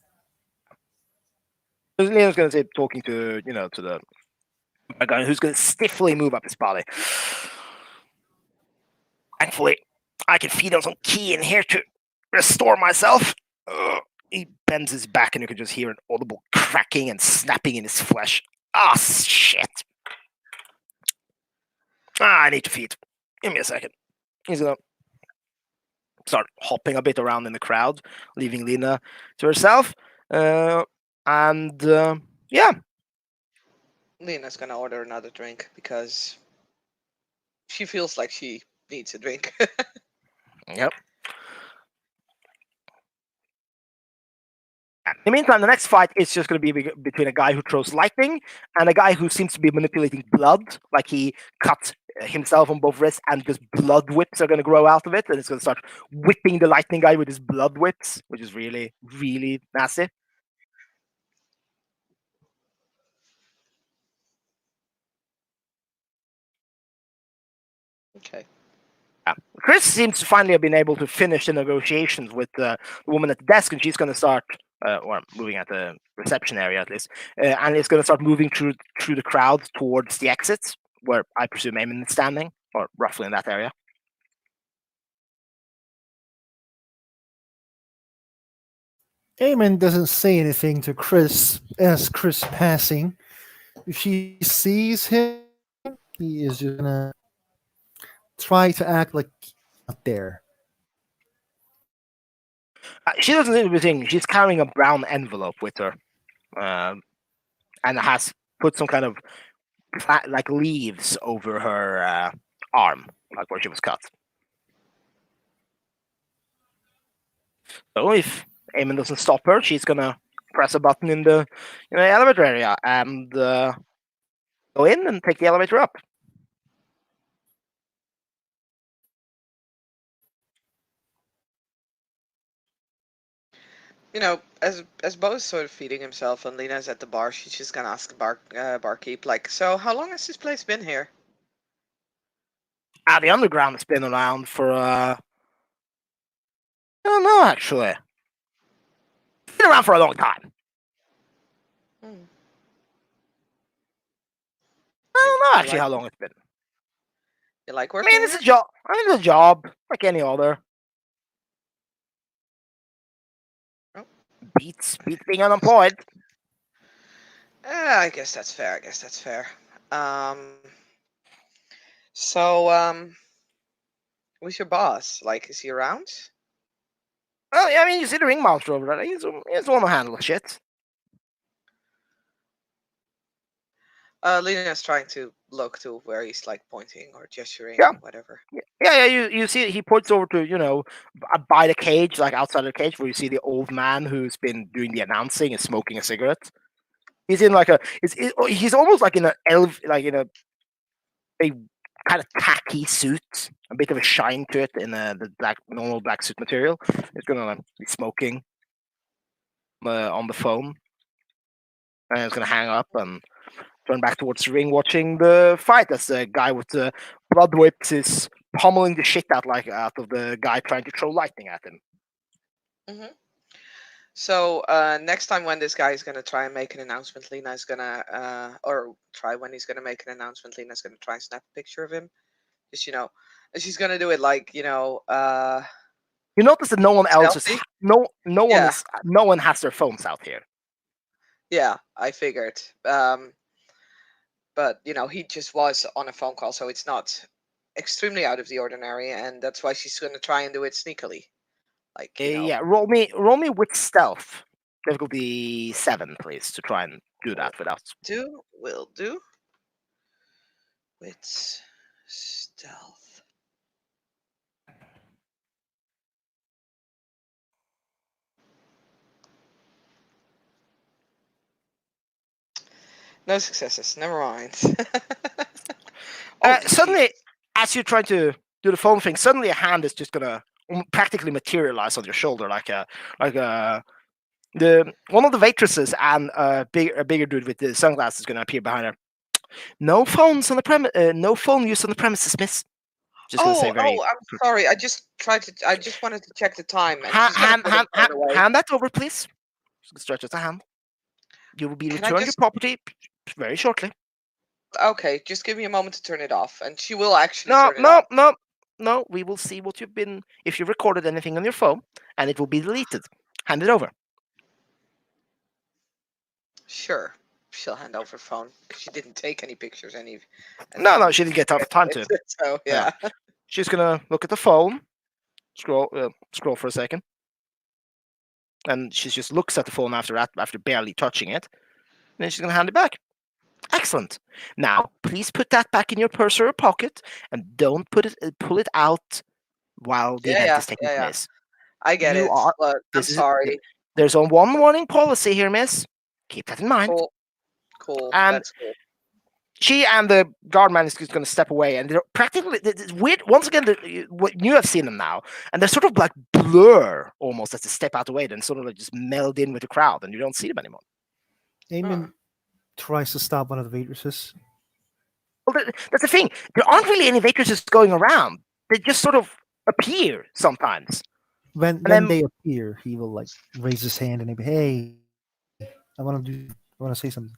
[SPEAKER 1] Lena's gonna say talking to to the guy who's gonna stiffly move up his body. Thankfully, I can feed on some key in here to restore myself. He bends his back, and you can just hear an audible cracking and snapping in his flesh. Ah, shit! I need to feed. Give me a second. He's gonna start hopping a bit around in the crowd, leaving Lena to herself. And yeah,
[SPEAKER 2] Lena's gonna order another drink because she feels like she needs a drink.
[SPEAKER 1] yep. In the meantime, the next fight is just going to be between a guy who throws lightning and a guy who seems to be manipulating blood. Like he cut himself on both wrists, and just blood whips are going to grow out of it, and it's going to start whipping the lightning guy with his blood whips, which is really, really nasty.
[SPEAKER 2] Okay.
[SPEAKER 1] Yeah. Chris seems to finally have been able to finish the negotiations with the woman at the desk, and she's going to start, or moving at the reception area at least, and it's going to start moving through the crowd towards the exits, where I presume Eamon is standing, or roughly in that area.
[SPEAKER 3] Eamon doesn't say anything to Chris as Chris passing. If she sees him, he is just gonna try to act like he's not there.
[SPEAKER 1] She doesn't seem to be saying she's carrying a brown envelope with her, and has put some kind of like leaves over her arm, like where she was cut. So if Eamon doesn't stop her, she's gonna press a button in the elevator area and go in and take the elevator up.
[SPEAKER 2] As Bo's sort of feeding himself and Lena's at the bar, she's just gonna ask the barkeep, like, so how long has this place been here?
[SPEAKER 1] The underground has been around for I don't know actually. It's been around for a long time.
[SPEAKER 2] Hmm.
[SPEAKER 1] I don't know
[SPEAKER 2] You
[SPEAKER 1] actually
[SPEAKER 2] like
[SPEAKER 1] how
[SPEAKER 2] it?
[SPEAKER 1] long it's been.
[SPEAKER 2] You like
[SPEAKER 1] I
[SPEAKER 2] working
[SPEAKER 1] mean, it's
[SPEAKER 2] here?
[SPEAKER 1] a job. I mean, it's a job like any other.
[SPEAKER 2] Oh.
[SPEAKER 1] Beats being unemployed.
[SPEAKER 2] I guess that's fair. Um, so, who's your boss? Like, is he around?
[SPEAKER 1] Well, yeah, I mean, you see the ringmaster over there. He's the one who handles shit.
[SPEAKER 2] Lena's trying to look to where he's like pointing or gesturing,
[SPEAKER 1] Yeah.
[SPEAKER 2] whatever.
[SPEAKER 1] Yeah. You see, he points over to by the cage, like outside the cage, where you see the old man who's been doing the announcing and smoking a cigarette. He's in like he's almost like in a kind of tacky suit, a bit of a shine to it in the normal black suit material. He's gonna be smoking on the phone, and he's gonna hang up and turn back towards the ring, watching the fight as the guy with the blood whips is pummeling the shit out of the guy trying to throw lightning at him.
[SPEAKER 2] Hmm. So next time when this guy is gonna try and make an announcement, Lena's gonna or try when he's gonna make an announcement, Lena's gonna try and snap a picture of him. Just and she's gonna do it like
[SPEAKER 1] You notice that no one else is
[SPEAKER 2] stealthy. Yeah,
[SPEAKER 1] no one has their phones out here.
[SPEAKER 2] yeah, I figured. But he just was on a phone call, so it's not extremely out of the ordinary, and that's why she's gonna try and do it sneakily. Like,
[SPEAKER 1] Yeah, roll me with stealth. Difficulty 7, please, to try and do that without.
[SPEAKER 2] will do. With stealth. No successes. Never mind.
[SPEAKER 1] Suddenly, as you're trying to do the phone thing, suddenly a hand is just gonna practically materialize on your shoulder, like the one of the waitresses and a bigger dude with the sunglasses is gonna appear behind her. No phones on the no phone use on the premises, miss. Just gonna say very.
[SPEAKER 2] I'm sorry. I just wanted to check the time, and she's gonna
[SPEAKER 1] Hand,
[SPEAKER 2] put her phone away.
[SPEAKER 1] hand that over, please. Stretch out the hand. You will be
[SPEAKER 2] Can I
[SPEAKER 1] returned your
[SPEAKER 2] just-
[SPEAKER 1] property very shortly.
[SPEAKER 2] Okay, just give me a moment to turn it off, and she will actually turn it off.
[SPEAKER 1] No. We will see what you've been. If you recorded anything on your phone, and it will be deleted. Hand it over.
[SPEAKER 2] Sure, she'll hand over phone because she didn't take any pictures.
[SPEAKER 1] No, she didn't get enough time to.
[SPEAKER 2] So yeah.
[SPEAKER 1] She's gonna look at the phone, scroll for a second, and she just looks at the phone after barely touching it. And then she's gonna hand it back. Excellent. Now, please put that back in your purse or pocket, and don't pull it out while the event is taking place.
[SPEAKER 2] I get it, but I'm sorry.
[SPEAKER 1] There's a one warning policy here, miss. Keep that in mind.
[SPEAKER 2] Cool.
[SPEAKER 1] And
[SPEAKER 2] That's cool.
[SPEAKER 1] she and the guardman is just going to step away, and they're practically it's weird. Once again, what you have seen them now, and they're sort of like blur almost as they step out the way, then sort of like just meld in with the crowd, and you don't see them anymore.
[SPEAKER 3] Eamon tries to stop one of the waitresses.
[SPEAKER 1] Well, that's the thing. There aren't really any waitresses going around. They just sort of appear sometimes.
[SPEAKER 3] When they appear, he will like raise his hand and he'll be, "Hey, I want to say something."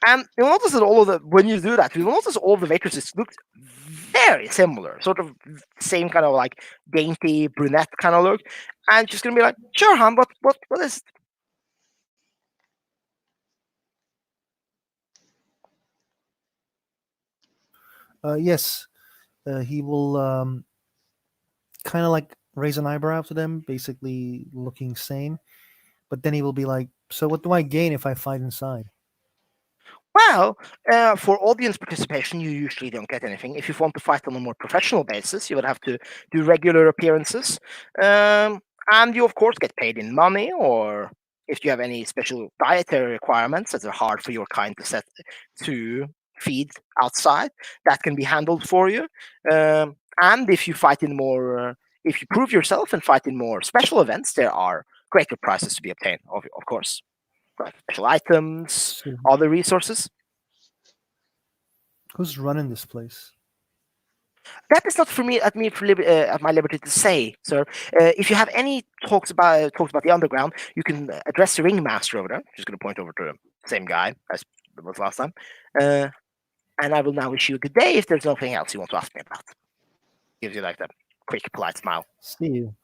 [SPEAKER 1] And you'll notice that when you do that, you'll notice all the waitresses look very similar, sort of same kind of like dainty brunette kind of look, and she's gonna be like, "Sure, hon, what is it?"
[SPEAKER 3] Yes, he will kind of like raise an eyebrow to them, basically looking sane. But then he will be like, "So what do I gain if I fight inside?"
[SPEAKER 1] Well, for audience participation, you usually don't get anything. If you want to fight on a more professional basis, you would have to do regular appearances. And you, of course, get paid in money, or if you have any special dietary requirements that are hard for your kind to feed outside, that can be handled for you. And if you fight in if you prove yourself and fight in more special events, there are greater prizes to be obtained, of course. Special items,
[SPEAKER 3] So
[SPEAKER 1] other resources.
[SPEAKER 3] who's running this place?
[SPEAKER 1] That is not for me at my liberty to say, sir. If you have any talks about the underground, you can address the ringmaster over there. Just going to point over to the same guy as was last time. And I will now wish you a good day. If there's nothing else you want to ask me about, gives you like that quick, polite smile.
[SPEAKER 3] See you.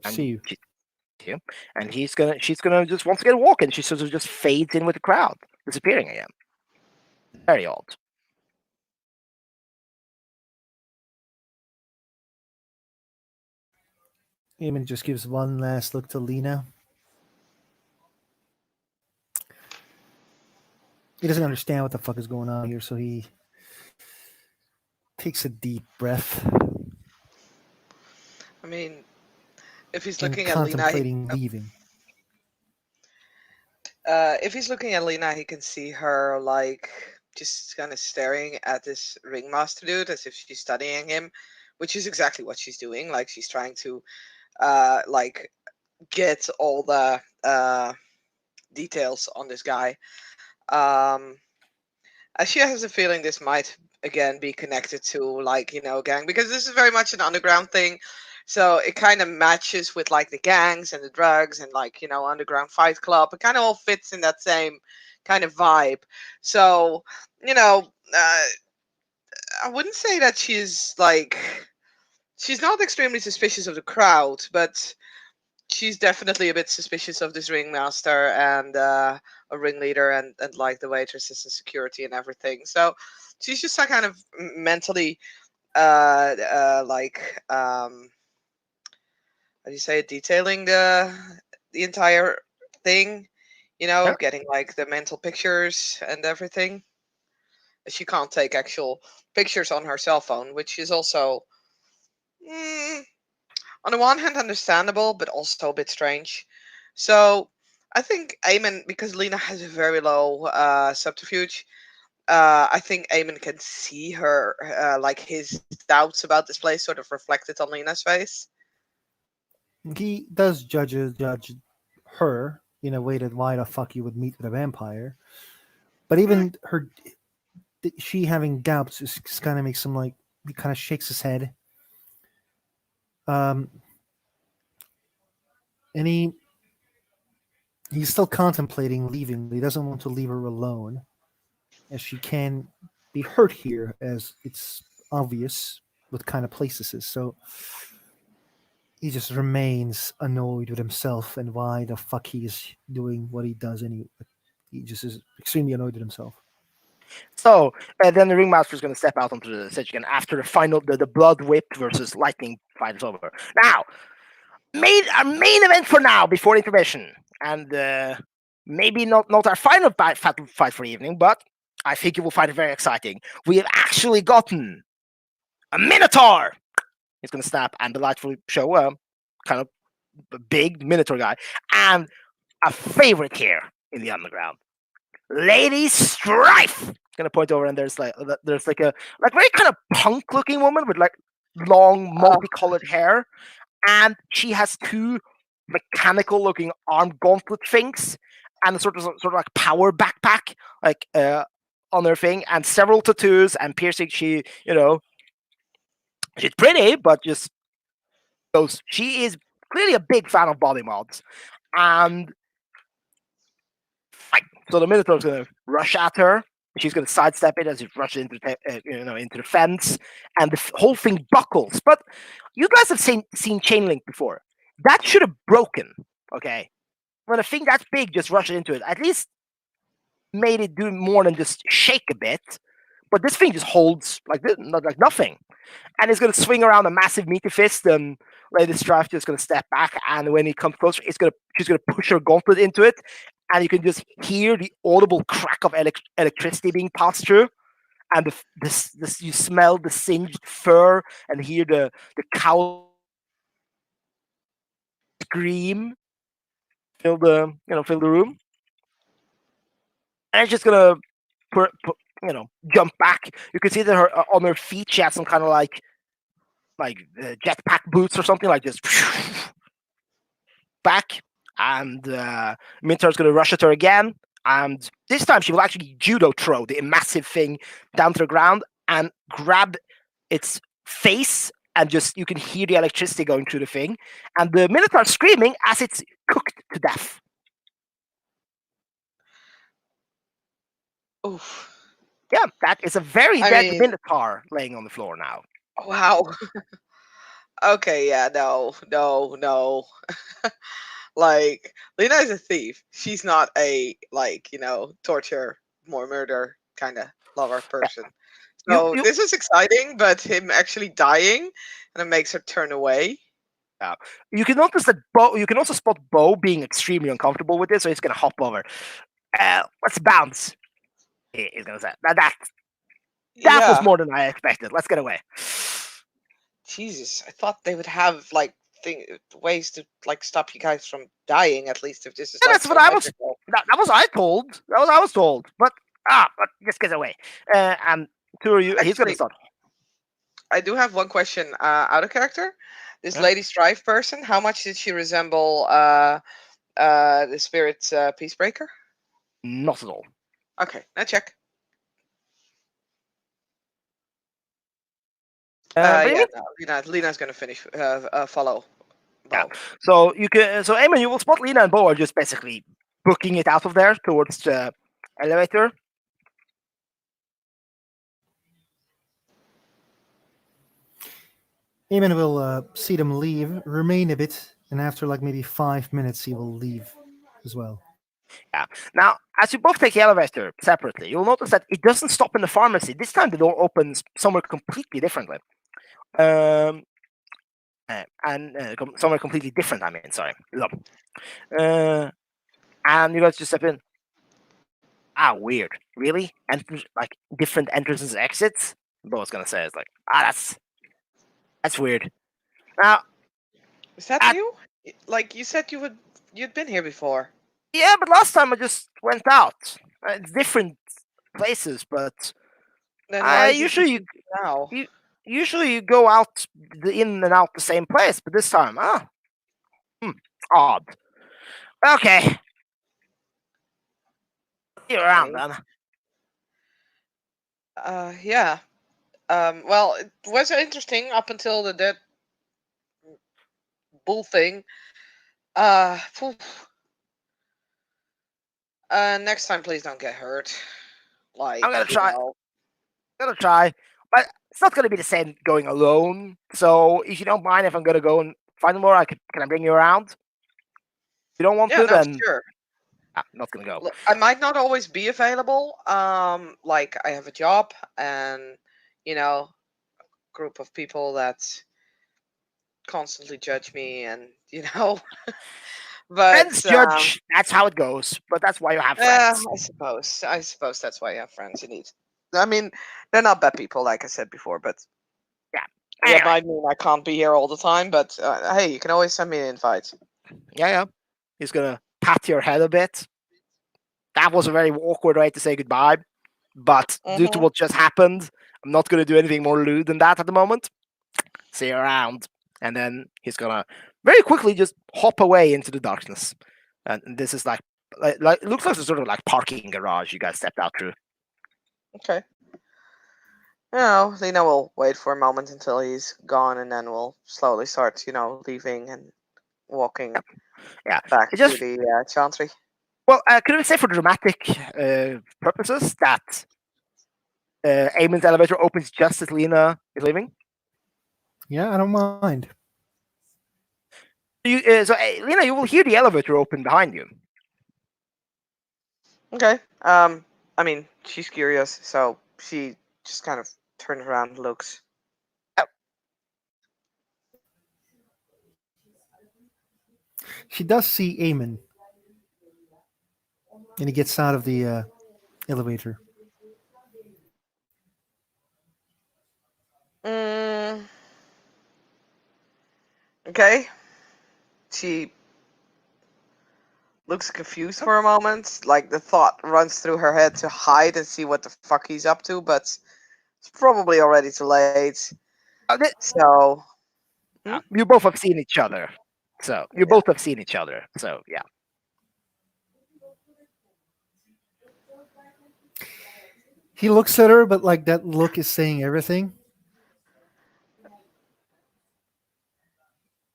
[SPEAKER 1] And
[SPEAKER 3] See you.
[SPEAKER 1] And she's gonna just once again walk, and she sort of just fades in with the crowd, disappearing again. Very odd.
[SPEAKER 3] Eamon just gives one last look to Lena. He doesn't understand what the fuck is going on here, so he takes a deep breath
[SPEAKER 2] I mean, if he's
[SPEAKER 3] and
[SPEAKER 2] looking at Lena,
[SPEAKER 3] contemplating leaving.
[SPEAKER 2] If he's looking at Lena, he can see her like just kind of staring at this ringmaster dude as if she's studying him, which is exactly what she's doing. Like she's trying to like get all the details on this guy. Um, she has a feeling this might again be connected to like gang, because this is very much an underground thing. So it kind of matches with like the gangs and the drugs and like underground fight club. It kind of all fits in that same kind of vibe. So you know, I wouldn't say that she's not extremely suspicious of the crowd, but she's definitely a bit suspicious of this ringmaster and a ringleader and like the waitresses and security and everything. So she's just kind of mentally like how do you say it, detailing the entire thing,
[SPEAKER 1] Yeah.
[SPEAKER 2] getting like the mental pictures and everything. She can't take actual pictures on her cell phone, which is also mm, on the one hand understandable, but also a bit strange. So I think Eamon, because Lena has a very low subterfuge, I think Eamon can see her like his doubts about this place sort of reflected on Lena's face.
[SPEAKER 3] He does judge her in a way that why the fuck you would meet with a vampire. But
[SPEAKER 2] Mm,
[SPEAKER 3] even her, she having doubts is kind of makes him like he kind of shakes his head. Um, and he's still contemplating leaving, but he doesn't want to leave her alone, as she can be hurt here, as it's obvious what kind of place this is. So he just remains annoyed with himself and why the fuck he is doing what he does, and he just is extremely annoyed with himself.
[SPEAKER 1] So then the ringmaster is going to step out onto the stage again after the final, the blood whip versus lightning fight is over. Now, our main event for now before intermission, and maybe not our final fight for the evening, but I think you will find it very exciting. We have actually gotten a minotaur. He's going to snap and delightfully show kind of a big minotaur guy and a favorite here in the underground. Lady Strife. Gonna point over and there's like a like very kind of punk looking woman with like long
[SPEAKER 2] Oh,
[SPEAKER 1] multicolored hair, and she has two mechanical looking arm gauntlet things and a sort of like power backpack like on her thing and several tattoos and piercing. She's pretty, but just goes. She is clearly a big fan of body mods, and fight. So the Minotaur's gonna rush at her. She's gonna sidestep it as it rushes into the fence, and the whole thing buckles. But you guys have seen chain link before. That should have broken. Okay, when a thing that's big just rushes into it, at least made it do more than just shake a bit. But this thing just holds like this, like nothing, and it's gonna swing around a massive meaty fist. And Lady Strife just gonna step back, and when he comes closer, she's gonna push her gauntlet into it, and you can just hear the audible crack of electricity being passed through, and this you smell the singed fur and hear the cow scream fill the room, and it's just gonna jump back. You can see that her on her feet she has some kind of like jetpack boots or something like this. Back, and Mintar's going to rush at her again. And this time she will actually judo throw the massive thing down to the ground and grab its face, and just you can hear the electricity going through the thing. And the Minotaur screaming as it's cooked to death.
[SPEAKER 2] oof.
[SPEAKER 1] Yeah, that is a very
[SPEAKER 2] I
[SPEAKER 1] dead
[SPEAKER 2] mean,
[SPEAKER 1] Minotaur laying on the floor now.
[SPEAKER 2] wow. Okay, yeah, no, no, no. Like, Lena is a thief. She's not a like, torture, more murder kind of lover
[SPEAKER 1] Yeah.
[SPEAKER 2] person.
[SPEAKER 1] You
[SPEAKER 2] So
[SPEAKER 1] you
[SPEAKER 2] this is exciting, but him actually dying and it makes her turn away.
[SPEAKER 1] you can notice that Bo. You can also spot Bo being extremely uncomfortable with this, so he's going to hop over. Let's bounce. He's going to say that was
[SPEAKER 2] Yeah.
[SPEAKER 1] more than I expected. Let's get away.
[SPEAKER 2] Jesus, I thought they would have like ways to like stop you guys from dying. At least if this is
[SPEAKER 1] Yeah,
[SPEAKER 2] like
[SPEAKER 1] that's what
[SPEAKER 2] so
[SPEAKER 1] I was.
[SPEAKER 2] magical.
[SPEAKER 1] That was I told. That was I was told. But just get away. And two of you. He's gonna
[SPEAKER 2] Actually,
[SPEAKER 1] start.
[SPEAKER 2] I do have one question out of character. This
[SPEAKER 1] Yeah?
[SPEAKER 2] Lady Strife person, how much did she resemble the spirit peacebreaker?
[SPEAKER 1] Not at all.
[SPEAKER 2] Okay, now check.
[SPEAKER 1] But you
[SPEAKER 2] Yeah,
[SPEAKER 1] mean?
[SPEAKER 2] no, Lena's gonna finish follow
[SPEAKER 1] Yeah.
[SPEAKER 2] Bo.
[SPEAKER 1] So you can. So Eamon, you will spot Lena and Bo are just basically booking it out of there towards the elevator.
[SPEAKER 3] Eamon will see them leave, remain a bit, and after like maybe 5 minutes, he will leave as well.
[SPEAKER 1] Yeah. Now, as you both take the elevator separately, you'll notice that it doesn't stop in the pharmacy. This time, the door opens somewhere completely differently. Um, somewhere completely different. I mean, sorry. Look. And you guys just step in. Ah, weird. Really? Like different entrances and exits? But what's gonna say is like, that's weird. Now,
[SPEAKER 2] Is that
[SPEAKER 1] at,
[SPEAKER 2] new? Like you said, you'd been here before.
[SPEAKER 1] yeah, but last time I just went out. It's different places, but
[SPEAKER 2] Then why
[SPEAKER 1] I
[SPEAKER 2] is it
[SPEAKER 1] usually
[SPEAKER 2] different now?
[SPEAKER 1] you usually you go out in and out the same place, but this time, hmm, odd. Okay, you're around
[SPEAKER 2] Okay.
[SPEAKER 1] then.
[SPEAKER 2] Yeah. Well, it was interesting up until the dead bull thing. Phew. Next time, please don't get hurt.
[SPEAKER 1] I'm
[SPEAKER 2] Like,
[SPEAKER 1] gonna try. Gonna try, but it's not gonna be the same going alone. So if you don't mind, if I'm gonna go and find more, can I bring you around? If you don't want
[SPEAKER 2] Yeah,
[SPEAKER 1] to,
[SPEAKER 2] no,
[SPEAKER 1] then
[SPEAKER 2] sure.
[SPEAKER 1] I'm not gonna go.
[SPEAKER 2] Look, I might not always be available. Like I have a job and you know, group of people that constantly judge me, and
[SPEAKER 1] Friends
[SPEAKER 2] but
[SPEAKER 1] judge. That's how it goes. But that's why you have
[SPEAKER 2] yeah,
[SPEAKER 1] friends.
[SPEAKER 2] I suppose that's why you have friends. You need. I mean, they're not bad people, like I said before, but
[SPEAKER 1] Yeah.
[SPEAKER 2] that
[SPEAKER 1] Anyway.
[SPEAKER 2] might mean I can't be here all the time. But hey, you can always send me an invite.
[SPEAKER 1] Yeah, yeah. He's gonna pat your head a bit. That was a very awkward way to say goodbye. But due to
[SPEAKER 2] Hmm.
[SPEAKER 1] what just happened, I'm not gonna do anything more lewd than that at the moment. See you around. And then he's gonna very quickly just hop away into the darkness. And this is like it looks like a sort of like parking garage you guys stepped out through.
[SPEAKER 2] Okay. Lena will wait for a moment until he's gone, and then we'll slowly start, leaving and walking
[SPEAKER 1] Yeah.
[SPEAKER 2] back
[SPEAKER 1] It
[SPEAKER 2] to
[SPEAKER 1] just
[SPEAKER 2] the chantry.
[SPEAKER 1] well, could we say for dramatic purposes that Eamon's elevator opens just as Lena is leaving?
[SPEAKER 3] Yeah, I don't mind.
[SPEAKER 1] Lena, you will hear the elevator open behind you.
[SPEAKER 2] Okay. I mean, she's curious, so she just kind of turns around and looks.
[SPEAKER 3] She does see Eamon, and he gets out of the elevator.
[SPEAKER 2] Mm, okay. She looks confused for a moment, like the thought runs through her head to hide and see what the fuck he's up to, but it's probably already too late.
[SPEAKER 1] Uh, th-
[SPEAKER 2] So, hmm?
[SPEAKER 1] you both have seen each other. So you
[SPEAKER 2] Yeah.
[SPEAKER 1] both have seen each other. So yeah.
[SPEAKER 3] He looks at her, but like that look is saying everything.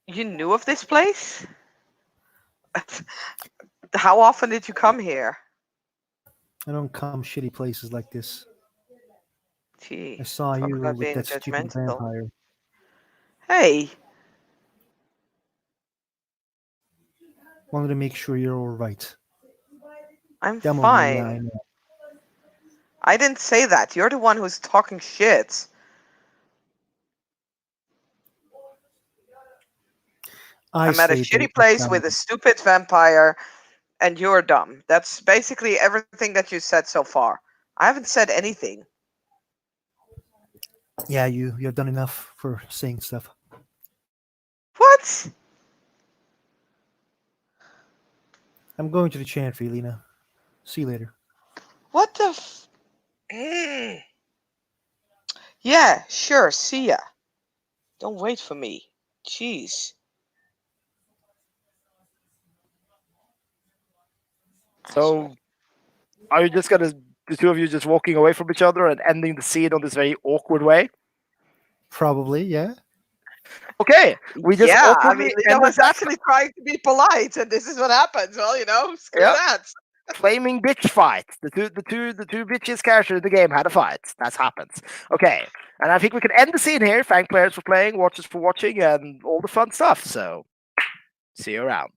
[SPEAKER 2] You knew of this place? How often did you come here?
[SPEAKER 3] I don't come shitty places like this. I
[SPEAKER 2] Gee,
[SPEAKER 3] saw
[SPEAKER 2] talk
[SPEAKER 3] you
[SPEAKER 2] about
[SPEAKER 3] with
[SPEAKER 2] being
[SPEAKER 3] that stupid
[SPEAKER 2] judgmental.
[SPEAKER 3] vampire.
[SPEAKER 2] Hey,
[SPEAKER 3] Wanted to make sure you're all right.
[SPEAKER 2] I'm
[SPEAKER 3] Demo, yeah, I
[SPEAKER 2] fine.
[SPEAKER 3] know.
[SPEAKER 2] I didn't say that. You're the one who's talking shit.
[SPEAKER 3] I
[SPEAKER 2] I'm at a
[SPEAKER 3] stated
[SPEAKER 2] shitty
[SPEAKER 3] it was
[SPEAKER 2] place with a
[SPEAKER 3] demo.
[SPEAKER 2] stupid vampire, and you're dumb. That's basically everything that you said so far. I haven't said anything.
[SPEAKER 3] Yeah, you've done enough for saying stuff.
[SPEAKER 2] What?
[SPEAKER 3] I'm going to the chant, Felina. See you later.
[SPEAKER 2] What the Mm. Yeah, sure, see ya. Don't wait for me. Jeez.
[SPEAKER 1] So, are you just gonna, the two of you just walking away from each other and ending the scene on this very awkward way?
[SPEAKER 3] Probably, yeah.
[SPEAKER 1] Okay, we just
[SPEAKER 2] Yeah, I
[SPEAKER 1] awkwardly
[SPEAKER 2] mean, Lena
[SPEAKER 1] ended
[SPEAKER 2] was
[SPEAKER 1] that.
[SPEAKER 2] actually trying to be polite, and this is what happens. Well, screw
[SPEAKER 1] Yep.
[SPEAKER 2] that.
[SPEAKER 1] Flaming bitch fight. The two bitches characters in the game had a fight. That happens. Okay, and I think we can end the scene here. Thank players for playing, watchers for watching, and all the fun stuff. So, see you around.